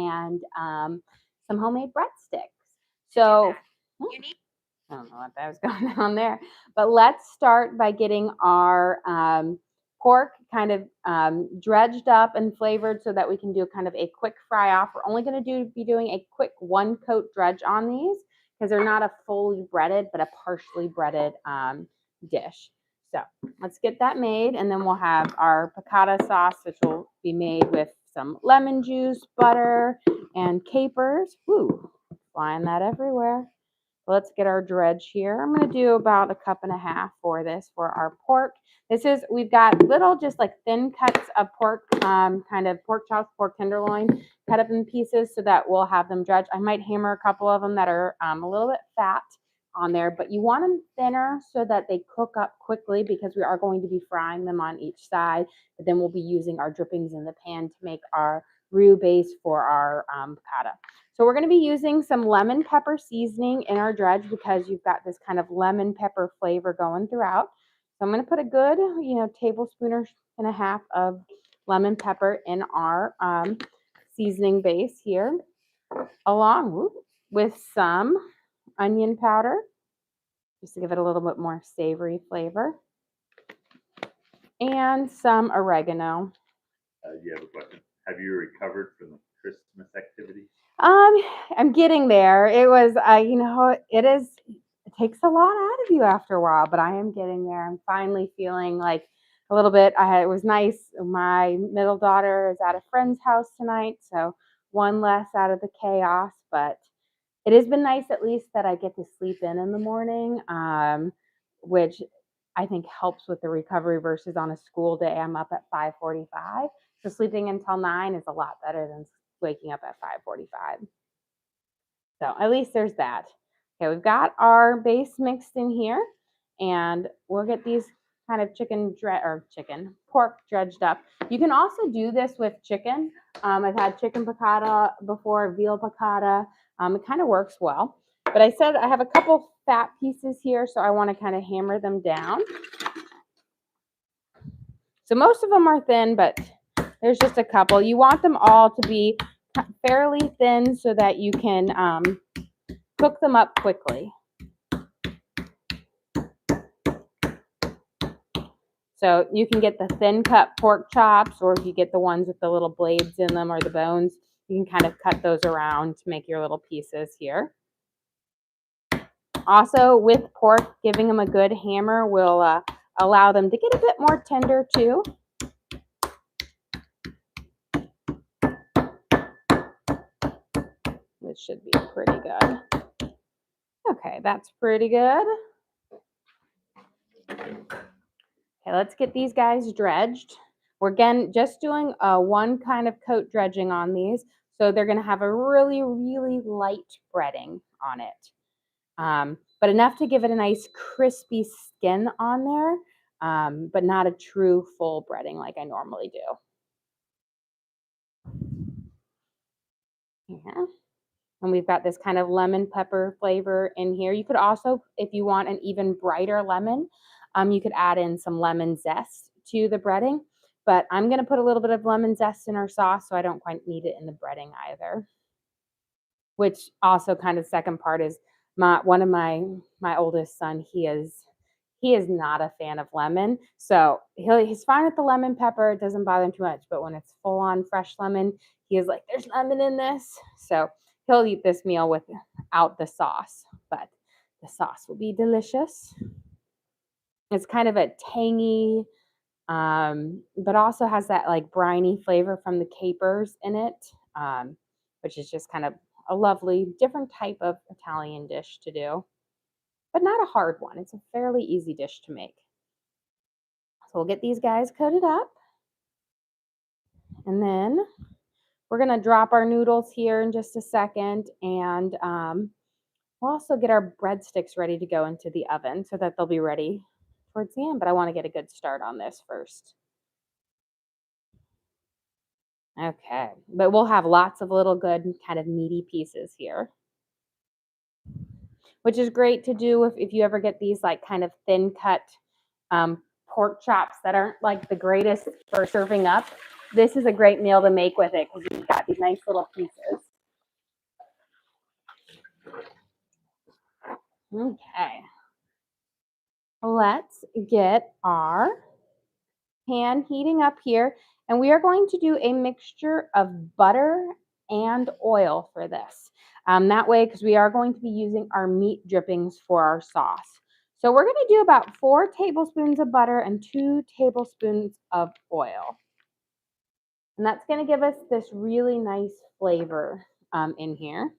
and some homemade breadsticks. So I don't know what that was going on there, but let's start by getting our pork kind of dredged up and flavored so that we can do kind of a quick fry off. We're only going to be doing a quick one coat dredge on these because they're not a fully breaded, but a partially breaded dish. So let's get that made, and then we'll have our piccata sauce, which will be made with some lemon juice, butter, and capers. Woo, flying that everywhere. Let's get our dredge here. I'm going to do about 1.5 cups for this for our pork. We've got little just like thin cuts of pork, kind of pork chops, pork tenderloin, cut up in pieces so that we'll have them dredged. I might hammer a couple of them that are a little bit fat on there, but you want them thinner so that they cook up quickly because we are going to be frying them on each side. But then we'll be using our drippings in the pan to make our roux base for our piccata. So we're going to be using some lemon pepper seasoning in our dredge because you've got this kind of lemon pepper flavor going throughout. So I'm going to put a good, tablespoon and a half of lemon pepper in our seasoning base here, along with some onion powder, just to give it a little bit more savory flavor, and some oregano. You have a question. Have you recovered from the Christmas activities? I'm getting there. It was, it takes a lot out of you after a while, but I am getting there. I'm finally feeling like a little bit. It was nice. My middle daughter is at a friend's house tonight, so one less out of the chaos, but it has been nice at least that I get to sleep in the morning, which I think helps with the recovery versus on a school day. I'm up at 5:45. So sleeping until 9 is a lot better than waking up at 5:45. So at least there's that. Okay, we've got our base mixed in here, and we'll get these kind of pork dredged up. You can also do this with chicken. I've had chicken piccata before, veal piccata. It kind of works well. But I said I have a couple fat pieces here, so I want to kind of hammer them down. So most of them are thin, but there's just a couple. You want them all to be fairly thin so that you can cook them up quickly. So you can get the thin cut pork chops, or if you get the ones with the little blades in them or the bones, you can kind of cut those around to make your little pieces here. Also, with pork, giving them a good hammer will allow them to get a bit more tender too. This should be pretty good. Okay, that's pretty good. Okay, let's get these guys dredged. We're again just doing one kind of coat dredging on these, so they're going to have a really, really light breading on it, but enough to give it a nice crispy skin on there, but not a true full breading like I normally do. Here. And we've got this kind of lemon pepper flavor in here. You could also, if you want an even brighter lemon, you could add in some lemon zest to the breading. But I'm going to put a little bit of lemon zest in our sauce, so I don't quite need it in the breading either. Which also kind of second part is one of my oldest son, he is not a fan of lemon. So he's fine with the lemon pepper. It doesn't bother him too much. But when it's full on fresh lemon, he is like, there's lemon in this. So he'll eat this meal without the sauce, but the sauce will be delicious. It's kind of a tangy, but also has that like briny flavor from the capers in it, which is just kind of a lovely, different type of Italian dish to do, but not a hard one. It's a fairly easy dish to make. So we'll get these guys coated up, and then we're going to drop our noodles here in just a second, and we'll also get our breadsticks ready to go into the oven so that they'll be ready towards the end, but I want to get a good start on this first. Okay, but we'll have lots of little good kind of meaty pieces here, which is great to do if you ever get these like kind of thin cut pork chops that aren't like the greatest for serving up. this is a great meal to make with it because you've got these nice little pieces. Okay. Let's get our pan heating up here, and we are going to do a mixture of butter and oil for this. That way, because we are going to be using our meat drippings for our sauce. So we're going to do about 4 tablespoons of butter and 2 tablespoons of oil. And that's going to give us this really nice flavor in here.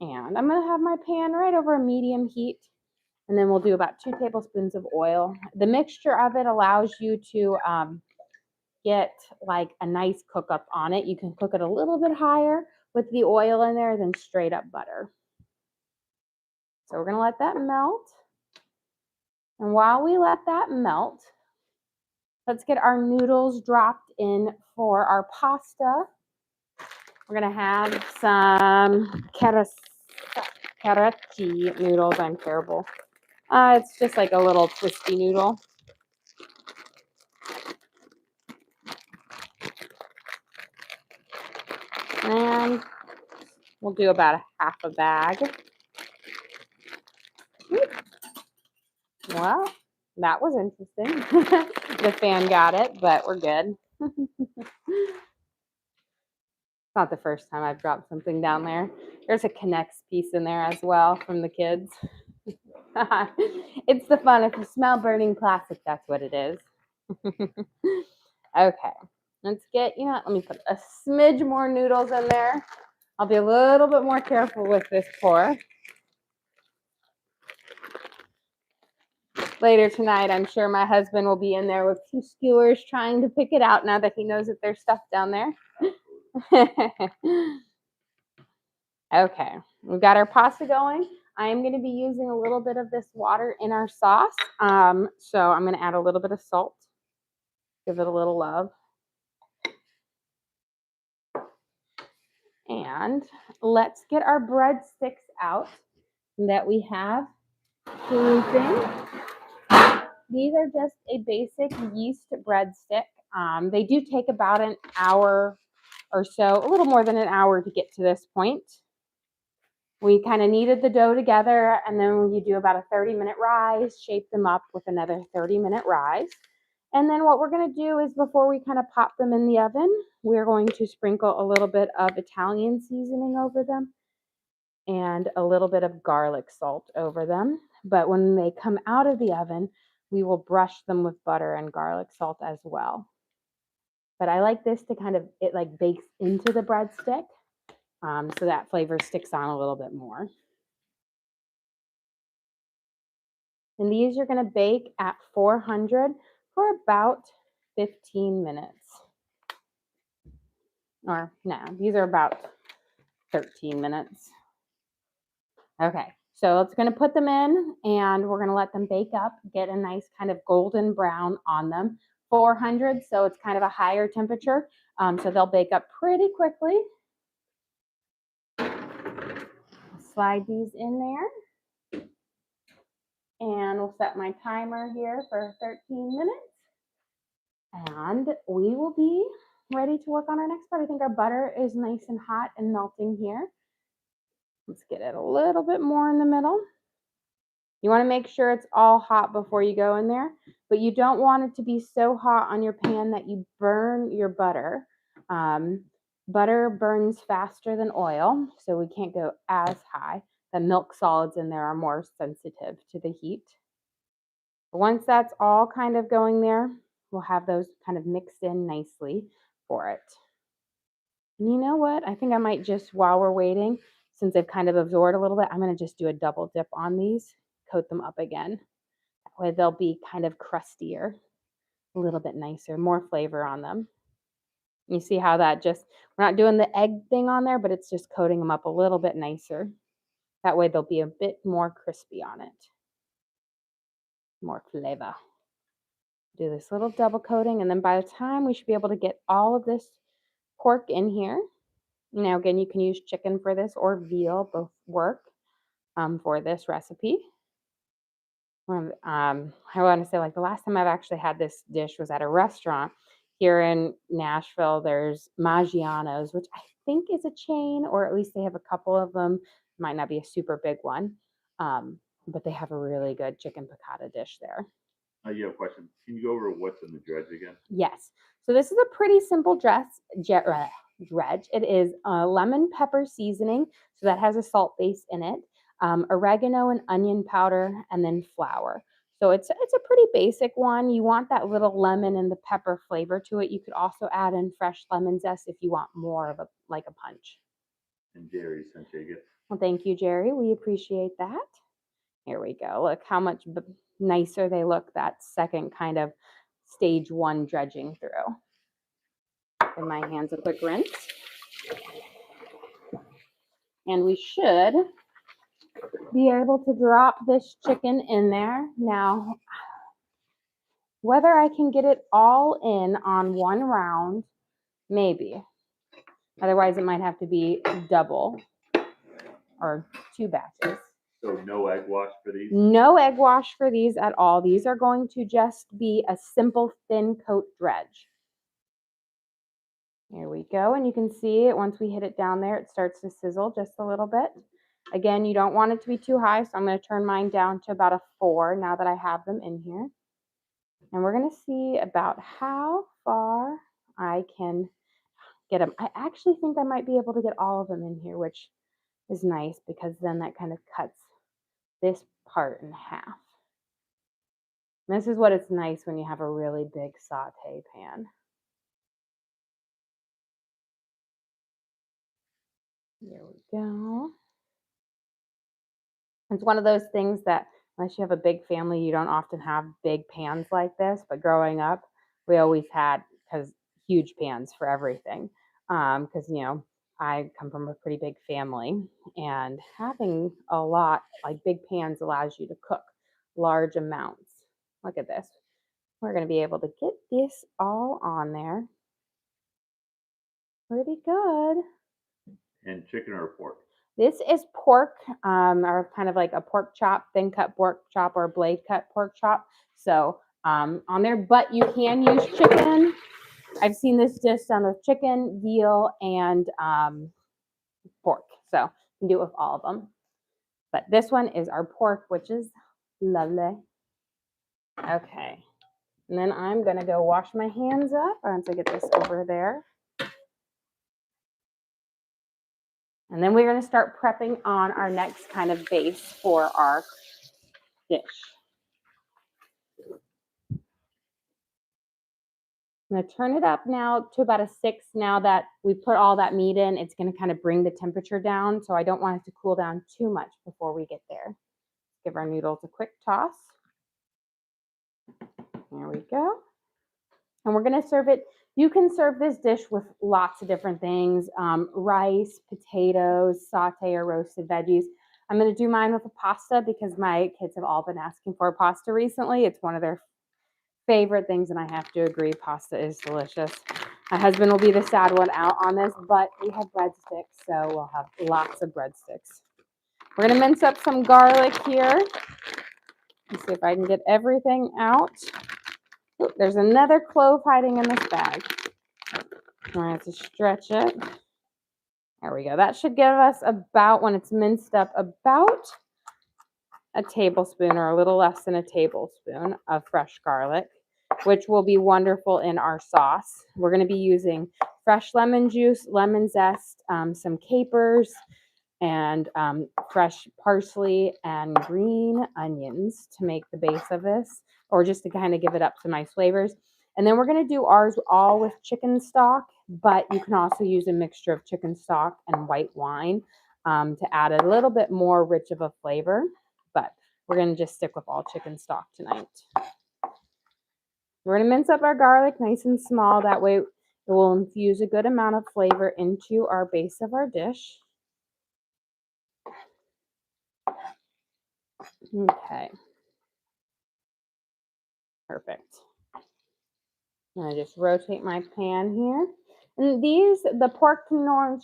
And I'm going to have my pan right over a medium heat. And then we'll do about 2 tablespoons of oil. The mixture of it allows you to get like a nice cook up on it. You can cook it a little bit higher with the oil in there than straight up butter. So we're going to let that melt. And while we let that melt, let's get our noodles dropped in for our pasta. We're going to have some karachi noodles. I'm terrible. It's just like a little twisty noodle. And we'll do about a half a bag. Well, that was interesting. The fan got it, but we're good. It's not the first time I've dropped something down there. There's a Connects piece in there as well from the kids. It's the fun. If you smell burning plastic, that's what it is. Okay, let's get, let me put a smidge more noodles in there. I'll be a little bit more careful with this pour. Later tonight, I'm sure my husband will be in there with 2 skewers trying to pick it out now that he knows that there's stuff down there. Okay, we've got our pasta going. I am going to be using a little bit of this water in our sauce. So I'm going to add a little bit of salt. Give it a little love. And let's get our breadsticks out that we have proofing. These are just a basic yeast breadstick. They do take about an hour or so, a little more than an hour to get to this point. We kind of kneaded the dough together, and then you do about a 30-minute rise, shape them up with another 30-minute rise. And then what we're going to do is before we kind of pop them in the oven, we're going to sprinkle a little bit of Italian seasoning over them and a little bit of garlic salt over them. But when they come out of the oven, we will brush them with butter and garlic salt as well. But I like this to kind of, it like bakes into the breadstick, so that flavor sticks on a little bit more. And these you're going to bake at 400 for about 15 minutes. Or no, these are about 13 minutes. Okay, so it's going to put them in and we're going to let them bake up, get a nice kind of golden brown on them. 400, so it's kind of a higher temperature, so they'll bake up pretty quickly. Slide these in there. And we'll set my timer here for 13 minutes. And we will be ready to work on our next part. I think our butter is nice and hot and melting here. Let's get it a little bit more in the middle. You want to make sure it's all hot before you go in there, but you don't want it to be so hot on your pan that you burn your butter. Butter burns faster than oil, so we can't go as high. The milk solids in there are more sensitive to the heat. But once that's all kind of going there, we'll have those kind of mixed in nicely for it. And you know what? I think I might just, while we're waiting, since they've kind of absorbed a little bit, I'm going to just do a double dip on these, coat them up again. That way they'll be kind of crustier, a little bit nicer, more flavor on them. You see how that just, we're not doing the egg thing on there, but it's just coating them up a little bit nicer. That way they'll be a bit more crispy on it. More flavor. Do this little double coating, and then by the time we should be able to get all of this pork in here. Now again, you can use chicken for this or veal, both work for this recipe. I want to say like the last time I've actually had this dish was at a restaurant here in Nashville. There's Maggiano's, which I think is a chain, or at least they have a couple of them. Might not be a super big one, but they have a really good chicken piccata dish there. You have a question. Can you go over what's in the dredge again? Yes. So this is a pretty simple dredge. It is lemon pepper seasoning, so that has a salt base in it, oregano and onion powder, and then flour. So it's a pretty basic one. You want that little lemon and the pepper flavor to it. You could also add in fresh lemon zest if you want more of a punch. And Jerry sent you a gift. Well, thank you, Jerry. We appreciate that. Here we go. Look how much nicer they look. That second kind of stage 1 dredging through. Give my hands a quick rinse. And we should be able to drop this chicken in there. Now, whether I can get it all in on one round, maybe. Otherwise, it might have to be double or 2 batches. So no egg wash for these? No egg wash for these at all. These are going to just be a simple thin coat dredge. Here we go. And you can see it once we hit it down there, it starts to sizzle just a little bit. Again, you don't want it to be too high, so I'm going to turn mine down to about a 4 now that I have them in here. And we're going to see about how far I can get them. I actually think I might be able to get all of them in here, which is nice because then that kind of cuts this part in half. And this is what it's nice when you have a really big saute pan. There we go. It's one of those things that unless you have a big family, you don't often have big pans like this. But growing up, we always had huge pans for everything. Because I come from a pretty big family, and having a lot like big pans allows you to cook large amounts. Look at this. We're going to be able to get this all on there. Pretty good. And chicken or pork? This is pork, or kind of like a pork chop, thin cut pork chop or blade cut pork chop. So on there, but you can use chicken. I've seen this dish done with chicken, veal, and pork. So you can do it with all of them. But this one is our pork, which is lovely. Okay. And then I'm going to go wash my hands up once I get this over there. And then we're going to start prepping on our next kind of base for our dish. I'm going to turn it up now to about a 6 now that we put all that meat in. It's going to kind of bring the temperature down, so I don't want it to cool down too much before we get there. Give our noodles a quick toss. There we go. And we're going to serve it. You can serve this dish with lots of different things, rice, potatoes, saute or roasted veggies. I'm going to do mine with a pasta because my kids have all been asking for pasta recently. It's one of their favorite things, and I have to agree, pasta is delicious. My husband will be the sad one out on this, but we have breadsticks, so we'll have lots of breadsticks. We're going to mince up some garlic here. Let's see if I can get everything out. Ooh, there's another clove hiding in this bag. I have to stretch it. There we go. That should give us about, when it's minced up, about a tablespoon or a little less than a tablespoon of fresh garlic, which will be wonderful in our sauce. We're going to be using fresh lemon juice, lemon zest, some capers, and fresh parsley and green onions to make the base of this, or just to kind of give it up some nice flavors. And then we're going to do ours all with chicken stock, but you can also use a mixture of chicken stock and white wine to add a little bit more rich of a flavor. But we're going to just stick with all chicken stock tonight. We're going to mince up our garlic nice and small. That way it will infuse a good amount of flavor into our base of our dish. Okay. Perfect. I'm going to just rotate my pan here. And the pork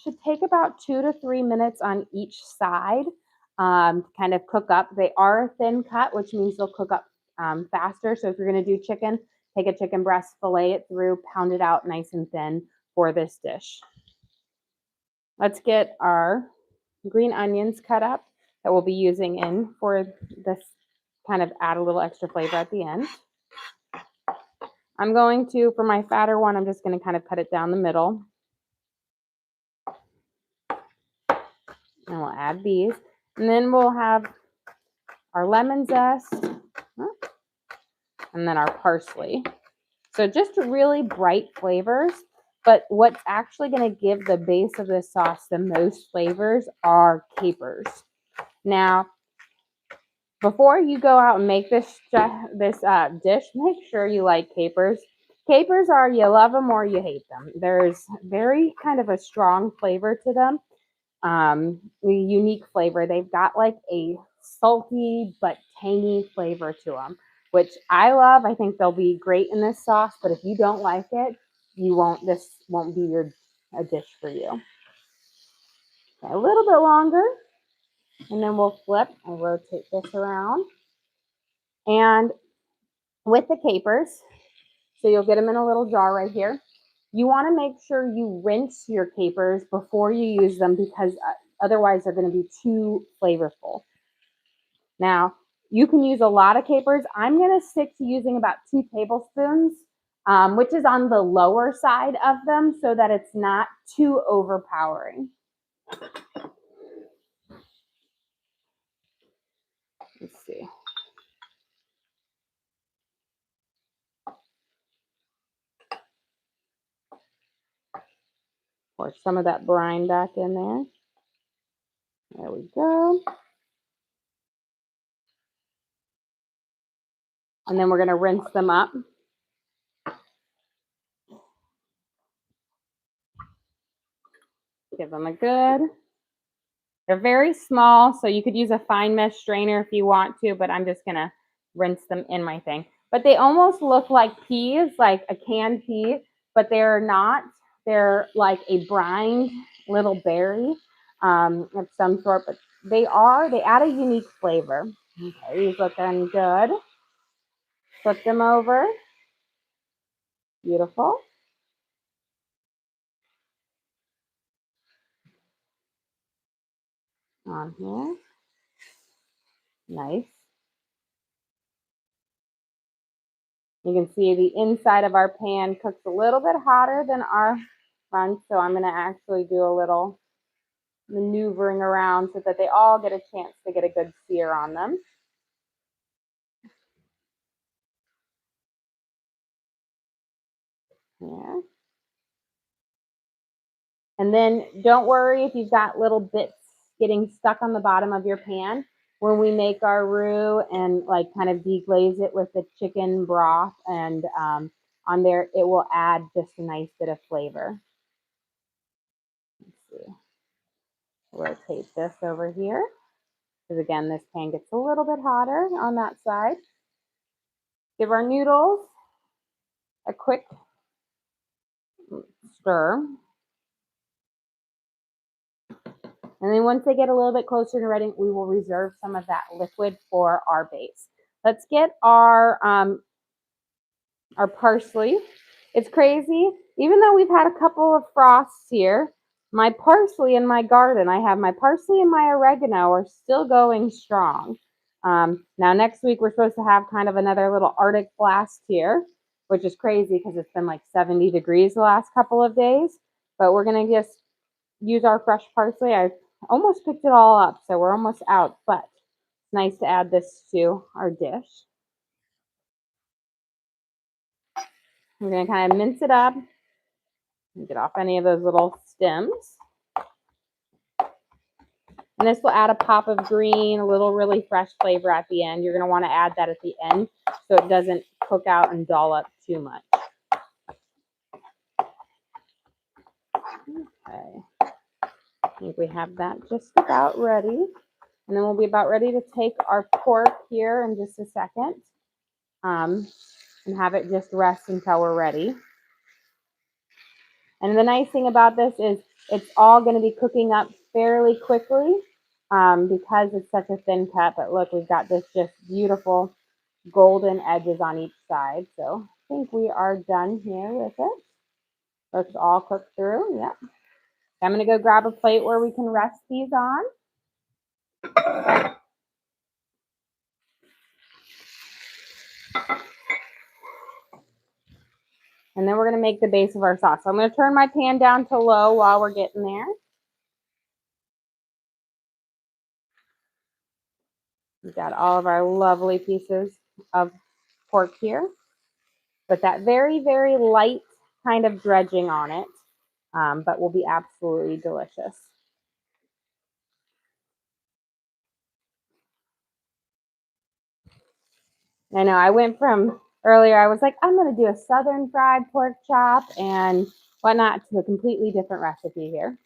should take about 2 to 3 minutes on each side. kind of cook up. They are a thin cut, which means they'll cook up faster. So if you're going to do chicken, take a chicken breast, fillet it through, pound it out nice and thin for this dish. Let's get our green onions cut up that we'll be using in for this, kind of add a little extra flavor at the end. I'm going to, for my fatter one, I'm just going to kind of cut it down the middle. And we'll add these. And then we'll have our lemon zest and then our parsley. So just really bright flavors. But what's actually going to give the base of this sauce the most flavors are capers. Now, before you go out and make this dish, make sure you like capers. Capers are, you love them or you hate them. There's very kind of a strong flavor to them, a unique flavor. They've got like a salty but tangy flavor to them, which I love. I think they'll be great in this sauce, but if you don't like it, this won't be a dish for you. Okay, a little bit longer, and then we'll flip and rotate this around. And with the capers, so you'll get them in a little jar right here. You want to make sure you rinse your capers before you use them because otherwise they're going to be too flavorful. Now, you can use a lot of capers. I'm going to stick to using about 2 tablespoons, which is on the lower side of them so that it's not too overpowering. Let's see. Pour some of that brine back in there. There we go. And then we're going to rinse them up. Give them a good. They're very small, so you could use a fine mesh strainer if you want to, but I'm just going to rinse them in my thing. But they almost look like peas, like a canned pea, but they're not. They're like a brined little berry of some sort, but they add a unique flavor. Okay, these looking good. Flip them over. Beautiful. On here. Nice. You can see the inside of our pan cooks a little bit hotter than our front, so I'm going to actually do a little maneuvering around so that they all get a chance to get a good sear on them. Yeah. And then don't worry if you've got little bits getting stuck on the bottom of your pan. When we make our roux and like kind of deglaze it with the chicken broth and on there, it will add just a nice bit of flavor. Let's see. Rotate this over here. Because again, this pan gets a little bit hotter on that side. Give our noodles a quick stir. And then once they get a little bit closer to ready, we will reserve some of that liquid for our base. Let's get our parsley. It's crazy. Even though we've had a couple of frosts here, my parsley in my garden, I have my parsley and my oregano are still going strong. Now next week we're supposed to have kind of another little Arctic blast here, which is crazy because it's been like 70 degrees the last couple of days. But we're going to just use our fresh parsley. I almost picked it all up, so we're almost out, but it's nice to add this to our dish. We're going to kind of mince it up and get off any of those little stems. And this will add a pop of green, a little really fresh flavor at the end. You're going to want to add that at the end so it doesn't cook out and dull up too much. Okay. I think we have that just about ready. And then we'll be about ready to take our pork here in just a second and have it just rest until we're ready. And the nice thing about this is it's all going to be cooking up fairly quickly. because it's such a thin cut. But look, we've got this just beautiful golden edges on each side. So I think we are done here with it. Looks all cooked through. Yep. I'm going to go grab a plate where we can rest these on. And then we're going to make the base of our sauce. So I'm going to turn my pan down to low while we're getting there. We've got all of our lovely pieces of pork here. But that very, very light kind of dredging on it, but will be absolutely delicious. I know I went from earlier, I was like, I'm going to do a southern fried pork chop and whatnot to a completely different recipe here.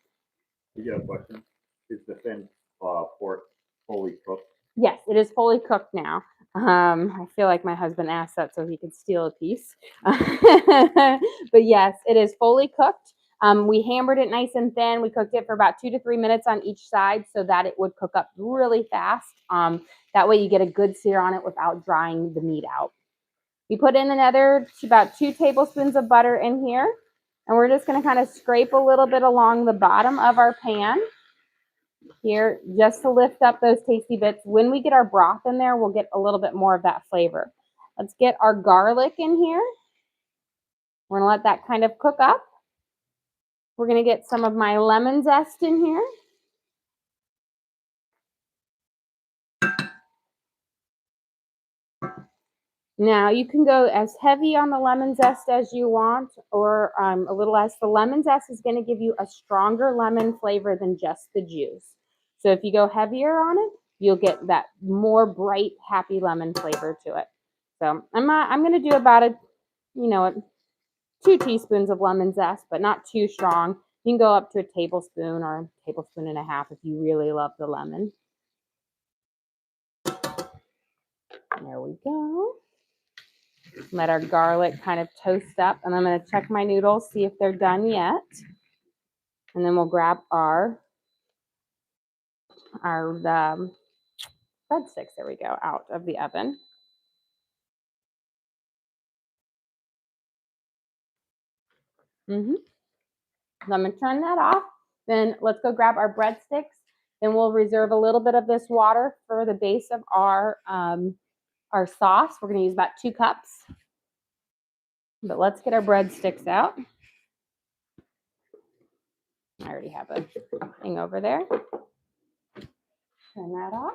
You got a question? Is the thin pork fully cooked? Yes, it is fully cooked now. I feel like my husband asked that so he could steal a piece. But yes, it is fully cooked. We hammered it nice and thin. We cooked it for about 2 to 3 minutes on each side so that it would cook up really fast. That way you get a good sear on it without drying the meat out. We put in about 2 tablespoons of butter in here. And we're just going to kind of scrape a little bit along the bottom of our pan here just to lift up those tasty bits. When we get our broth in there, we'll get a little bit more of that flavor. Let's get our garlic in here. We're going to let that kind of cook up. We're going to get some of my lemon zest in here. Now you can go as heavy on the lemon zest as you want or a little less. The lemon zest is going to give you a stronger lemon flavor than just the juice. So if you go heavier on it, you'll get that more bright, happy lemon flavor to it. So I'm going to do about 2 teaspoons of lemon zest, but not too strong. You can go up to a tablespoon or a tablespoon and a half if you really love the lemon. There we go. Let our garlic kind of toast up, and I'm going to check my noodles, see if they're done yet. And then we'll grab our breadsticks, there we go, out of the oven. So I'm going to turn that off. Then let's go grab our breadsticks. Then we'll reserve a little bit of this water for the base of our sauce. We're going to use about 2 cups. But let's get our breadsticks out. I already have a thing over there. Turn that off.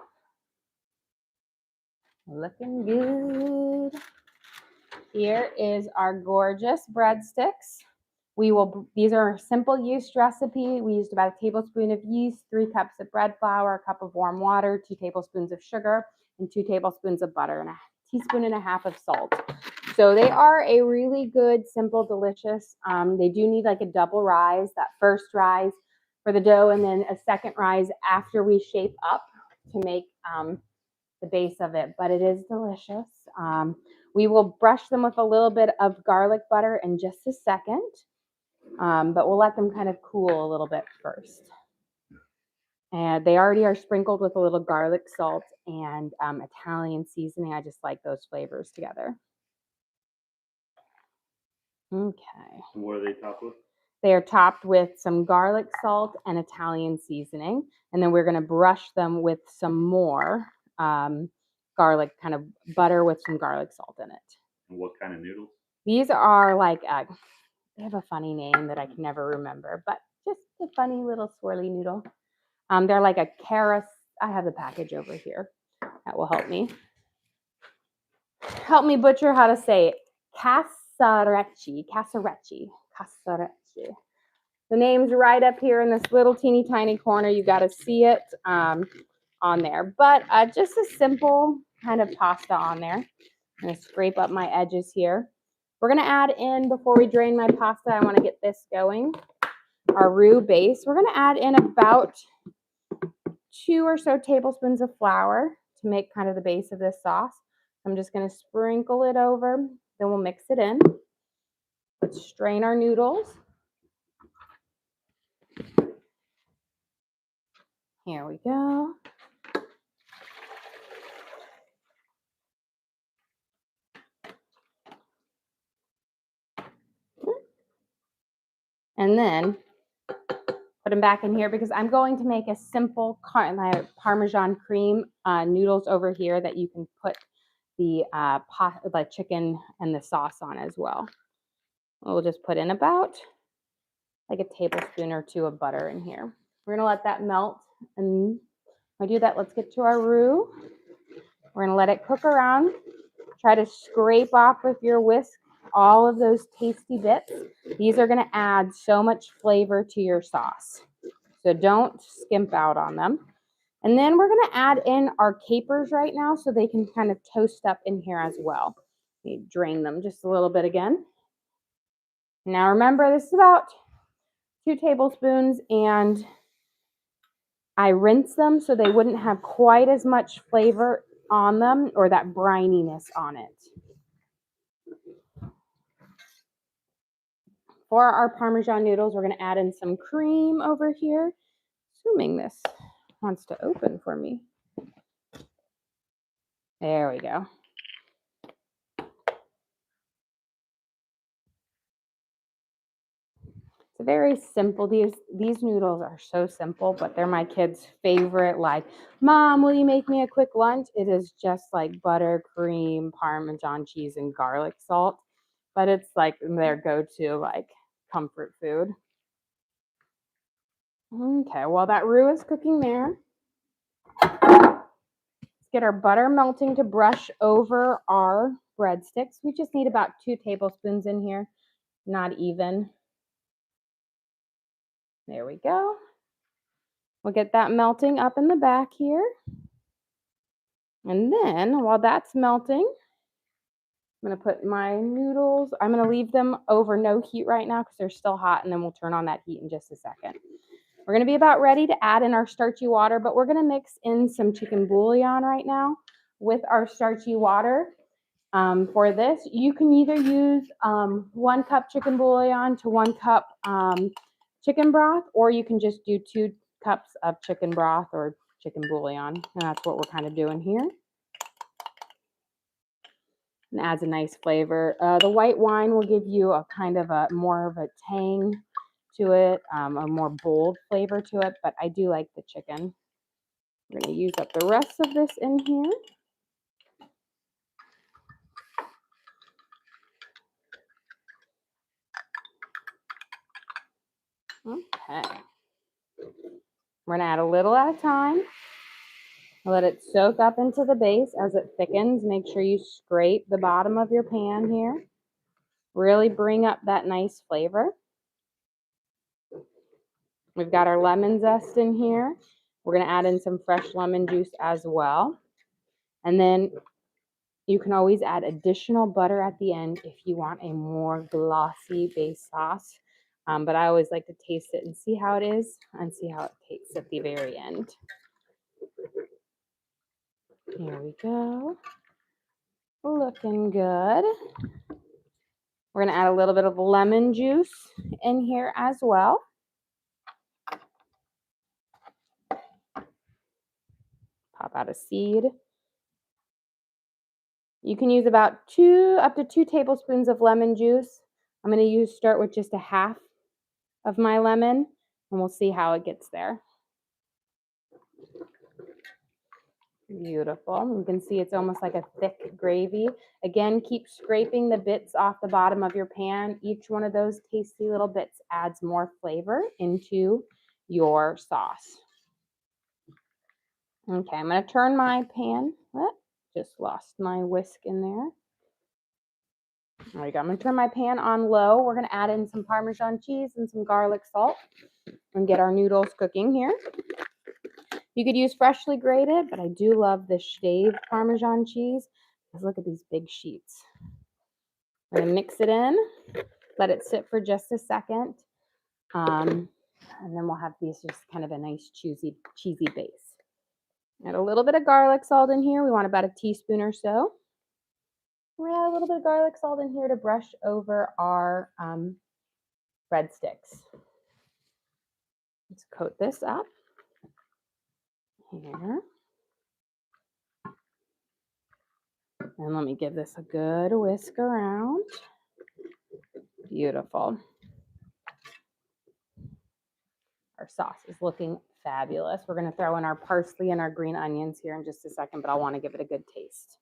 Looking good. Here is our gorgeous breadsticks. These are a simple yeast recipe. We used about a tablespoon of yeast, 3 cups of bread flour, a cup of warm water, 2 tablespoons of sugar, and 2 tablespoons of butter, and a teaspoon and a half of salt. So they are a really good, simple, delicious. They do need like a double rise, that first rise for the dough, and then a second rise after we shape up to make the base of it, but it is delicious. We will brush them with a little bit of garlic butter in just a second, but we'll let them kind of cool a little bit first. And they already are sprinkled with a little garlic salt and Italian seasoning. I just like those flavors together. Okay. What are they topped with? They are topped with some garlic salt and Italian seasoning, and then we're going to brush them with some more garlic, kind of butter with some garlic salt in it. And what kind of noodles? These are like, they have a funny name that I can never remember, but just a funny little swirly noodle. They're like a caras. I have the package over here. That will help me butcher how to say it. Casarecci. The name's right up here in this little teeny tiny corner. You got to see it on there. But just a simple kind of pasta on there. I'm going to scrape up my edges here. We're going to add in, before we drain my pasta, I want to get this going, our roux base. We're going to add in about 2 or so tablespoons of flour to make kind of the base of this sauce. I'm just going to sprinkle it over. Then we'll mix it in. Let's strain our noodles. Here we go. And then put them back in here because I'm going to make a simple Parmesan cream noodles over here that you can put the chicken and the sauce on as well. We'll just put in about like a tablespoon or two of butter in here. We're gonna let that melt, and when I do that, let's get to our roux. We're gonna let it cook around. Try to scrape off with your whisk all of those tasty bits. These are gonna add so much flavor to your sauce, so don't skimp out on them. And then we're gonna add in our capers right now so they can kind of toast up in here as well. You drain them just a little bit again. Now remember, this is about 2 tablespoons, and I rinse them so they wouldn't have quite as much flavor on them or that brininess on it. For our Parmesan noodles, we're going to add in some cream over here, assuming this wants to open for me. There we go. It's very simple. These noodles are so simple, but they're my kids' favorite. Like, Mom, will you make me a quick lunch? It is just like butter, cream, Parmesan cheese, and garlic salt. But it's like their go-to like comfort food. Okay, while that roux is cooking there, let's get our butter melting to brush over our breadsticks. We just need about 2 tablespoons in here, not even. There we go. We'll get that melting up in the back here. And then while that's melting, I'm going to put my noodles. I'm going to leave them over no heat right now because they're still hot, and then we'll turn on that heat in just a second. We're going to be about ready to add in our starchy water, but we're going to mix in some chicken bouillon right now with our starchy water. For this, you can either use 1 cup chicken bouillon to 1 cup chicken broth, or you can just do 2 cups of chicken broth or chicken bouillon, and that's what we're kind of doing here. And adds a nice flavor. The white wine will give you a kind of a more of a tang to it, a more bold flavor to it, but I do like the chicken. We're going to use up the rest of this in here. Okay. We're going to add a little at a time. Let it soak up into the base as it thickens. Make sure you scrape the bottom of your pan here. Really bring up that nice flavor. We've got our lemon zest in here. We're going to add in some fresh lemon juice as well. And then you can always add additional butter at the end if you want a more glossy base sauce. But I always like to taste it and see how it is and see how it tastes at the very end. Here we go. Looking good. We're going to add a little bit of lemon juice in here as well. Pop out a seed. You can use about up to 2 tablespoons of lemon juice. I'm going to start with just a half of my lemon, and we'll see how it gets there. Beautiful. You can see it's almost like a thick gravy. Again, keep scraping the bits off the bottom of your pan. Each one of those tasty little bits adds more flavor into your sauce. Okay, I'm going to turn my pan. Just lost my whisk in there. There we go. I'm going to turn my pan on low. We're going to add in some Parmesan cheese and some garlic salt and get our noodles cooking here. You could use freshly grated, but I do love the shaved Parmesan cheese because look at these big sheets. We're going to mix it in, let it sit for just a second, and then we'll have these just kind of a nice cheesy base. Add a little bit of garlic salt in here. We want about a teaspoon or so. We're going to add a little bit of garlic salt in here to brush over our breadsticks. Let's coat this up. here. And let me give this a good whisk around. Beautiful. Our sauce is looking fabulous. We're going to throw in our parsley and our green onions here in just a second, but I want to give it a good taste.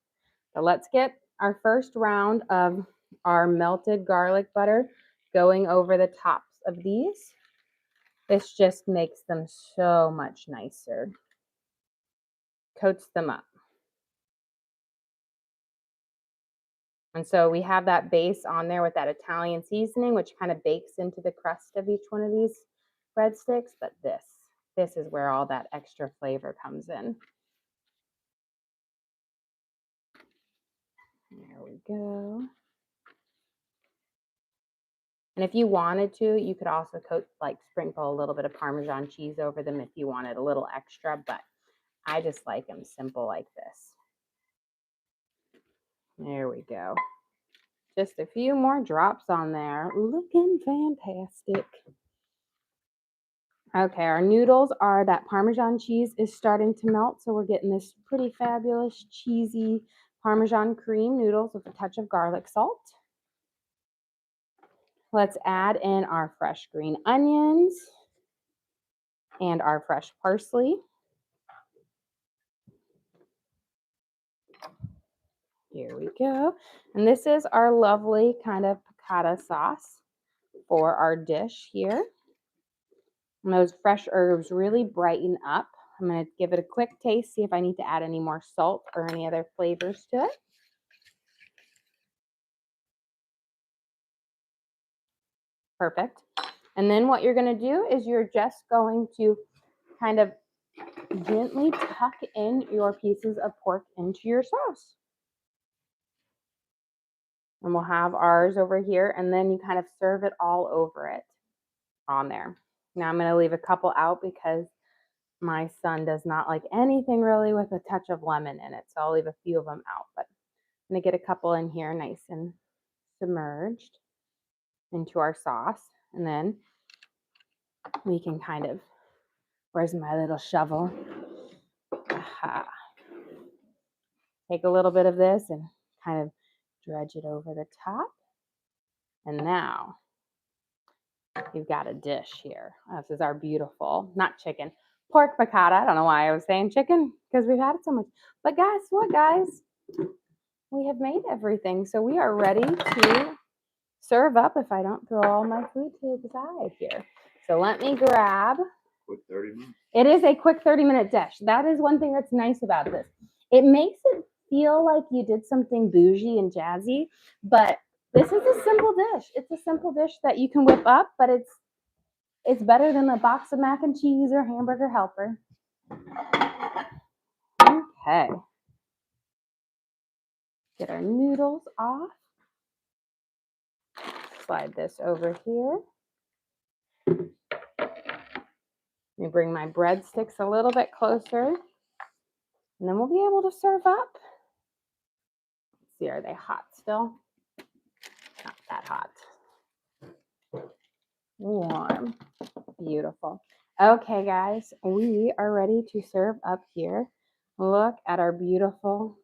So let's get our first round of our melted garlic butter going over the tops of these. This just makes them so much nicer. Coats them up. And so we have that base on there with that Italian seasoning, which kind of bakes into the crust of each one of these breadsticks. But this is where all that extra flavor comes in. There we go. And if you wanted to, you could also sprinkle a little bit of Parmesan cheese over them if you wanted a little extra, but I just like them simple like this. There we go. Just a few more drops on there. Looking fantastic. Okay, our noodles are, that Parmesan cheese is starting to melt, so we're getting this pretty fabulous cheesy Parmesan cream noodles with a touch of garlic salt. Let's add in our fresh green onions and our fresh parsley. Here we go. And this is our lovely kind of piccata sauce for our dish here. And those fresh herbs really brighten up. I'm going to give it a quick taste, see if I need to add any more salt or any other flavors to it. Perfect. And then what you're going to do is you're just going to kind of gently tuck in your pieces of pork into your sauce. And we'll have ours over here, and then you kind of serve it all over it on there. Now I'm going to leave a couple out because my son does not like anything really with a touch of lemon in it. So I'll leave a few of them out, but I'm going to get a couple in here nice and submerged into our sauce. And then we can kind of, where's my little shovel? Aha. Take a little bit of this and kind of dredge it over the top. And now you've got a dish here. This is our beautiful, not chicken, pork piccata. I don't know why I was saying chicken because we've had it so much. But guess what, guys? We have made everything. So we are ready to serve up if I don't throw all my food to the side here. So let me grab. Quick 30 minutes. It is a quick 30-minute dish. That is one thing that's nice about this. It makes it feel like you did something bougie and jazzy, but this is a simple dish. It's a simple dish that you can whip up, but it's better than a box of mac and cheese or hamburger helper. Okay. Get our noodles off. Slide this over here. Let me bring my breadsticks a little bit closer, and then we'll be able to serve up. Let's see, are they hot still? Not that hot. Warm. Beautiful. Okay, guys, we are ready to serve up here. Look at our beautiful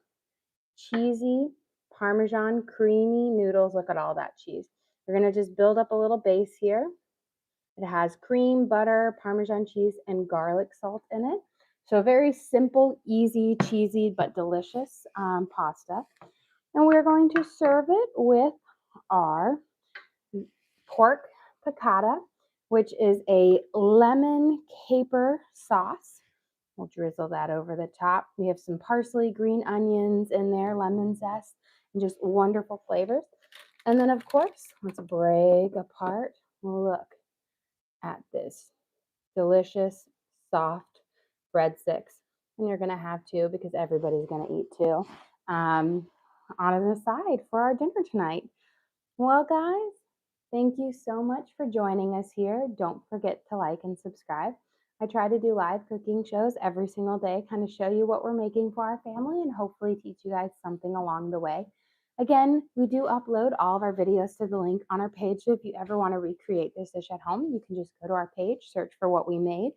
cheesy Parmesan creamy noodles. Look at all that cheese. We're going to just build up a little base here. It has cream, butter, Parmesan cheese, and garlic salt in it. So very simple, easy, cheesy, but delicious pasta. And we're going to serve it with our pork piccata, which is a lemon caper sauce. We'll drizzle that over the top. We have some parsley, green onions in there, lemon zest, and just wonderful flavors. And then, of course, let's break apart. Look at this delicious, soft breadsticks. And you're going to have two because everybody's going to eat two on an aside for our dinner tonight. Well, guys, thank you so much for joining us here. Don't forget to like and subscribe. I try to do live cooking shows every single day, kind of show you what we're making for our family and hopefully teach you guys something along the way. Again, we do upload all of our videos to the link on our page. So if you ever want to recreate this dish at home, you can just go to our page, search for what we made,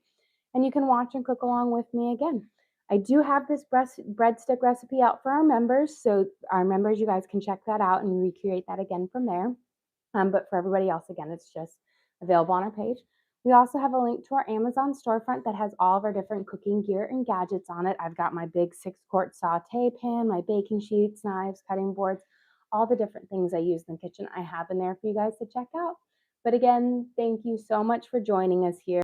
and you can watch and cook along with me again. I do have this breadstick recipe out for our members. So our members, you guys can check that out and recreate that again from there. But for everybody else, again, it's just available on our page. We also have a link to our Amazon storefront that has all of our different cooking gear and gadgets on it. I've got my big 6-quart saute pan, my baking sheets, knives, cutting boards, all the different things I use in the kitchen I have in there for you guys to check out. But again, thank you so much for joining us here.